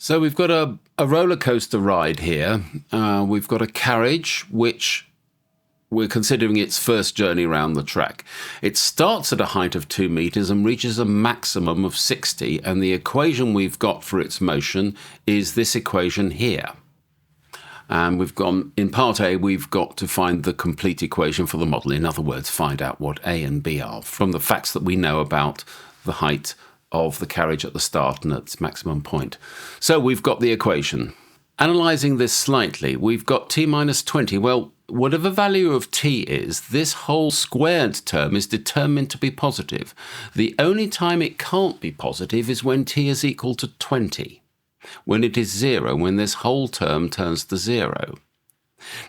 So we've got a roller coaster ride here. We've got a carriage which we're considering its first journey around the track. It starts at a height of 2 meters and reaches a maximum of 60, and the equation we've got for its motion is this equation here. And we've gone, in part A, we've got to find the complete equation for the model. In other words, find out what A and B are from the facts that we know about the height of the carriage at the start and at its maximum point. So we've got the equation. Analysing this slightly, we've got t minus 20. Well, whatever value of t is, this whole squared term is determined to be positive. The only time it can't be positive is when t is equal to 20. When it is 0, when this whole term turns to 0.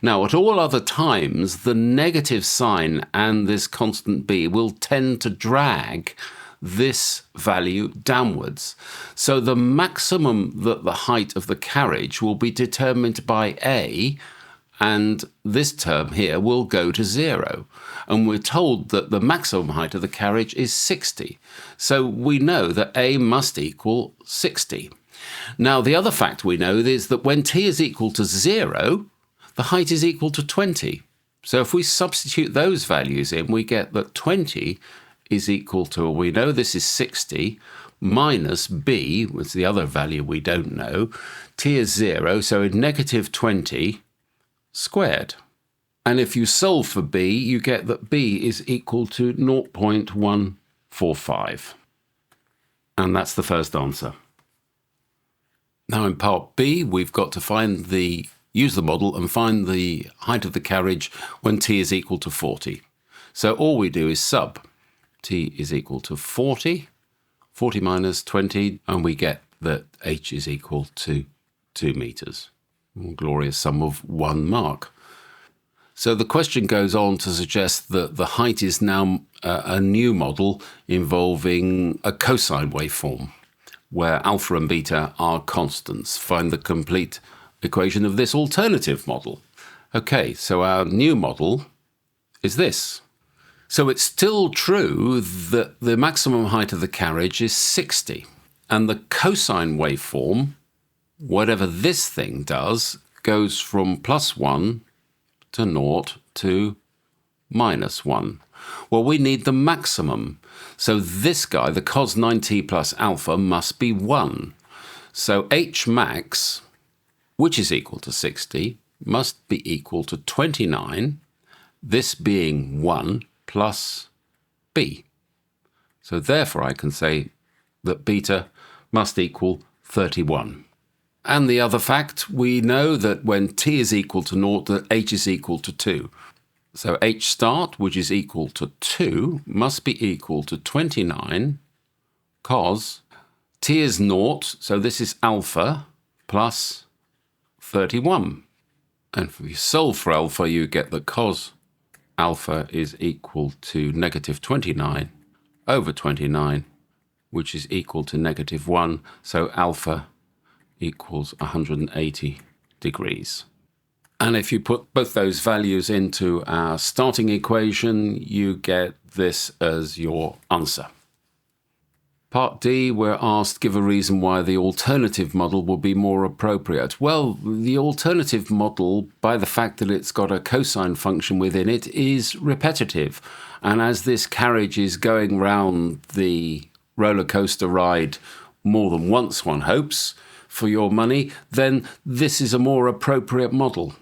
Now, at all other times, the negative sign and this constant b will tend to drag this value downwards. So the maximum that the height of the carriage will be determined by A, and this term here will go to 0. And we're told that the maximum height of the carriage is 60. So we know that A must equal 60. Now, the other fact we know is that when t is equal to 0, the height is equal to 20. So if we substitute those values in, we get that 20 is equal to, we know this is 60, minus b, which is the other value we don't know. T is 0, so negative 20 squared. And if you solve for b, you get that b is equal to 0.145. And that's the first answer. Now in part B, we've got to use the model and find the height of the carriage when t is equal to 40. So all we do is sub t is equal to 40, 40 minus 20, and we get that h is equal to 2 meters. A glorious sum of 1 mark. So the question goes on to suggest that the height is now a new model involving a cosine waveform, where alpha and beta are constants. Find the complete equation of this alternative model. Okay, so our new model is this. So it's still true that the maximum height of the carriage is 60, and the cosine waveform, whatever this thing does, goes from +1 to 0 to -1. Well, we need the maximum. So this guy, the cos 9t plus alpha, must be 1. So h max, which is equal to 60, must be equal to 29, this being 1 plus b. So therefore I can say that beta must equal 31. And the other fact, we know that when t is equal to 0, that h is equal to 2. So h start, which is equal to 2, must be equal to 29 cos t is 0, so this is alpha, plus 31. And if you solve for alpha, you get that cos alpha is equal to -29 over 29, which is equal to -1. So alpha equals 180 degrees. And if you put both those values into our starting equation, you get this as your answer. Part D, we're asked, give a reason why the alternative model will be more appropriate. Well, the alternative model, by the fact that it's got a cosine function within it, is repetitive. And as this carriage is going round the roller coaster ride more than once, one hopes, for your money, then this is a more appropriate model.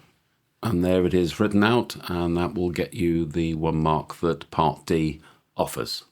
And there it is written out, and that will get you the 1 mark that Part D offers.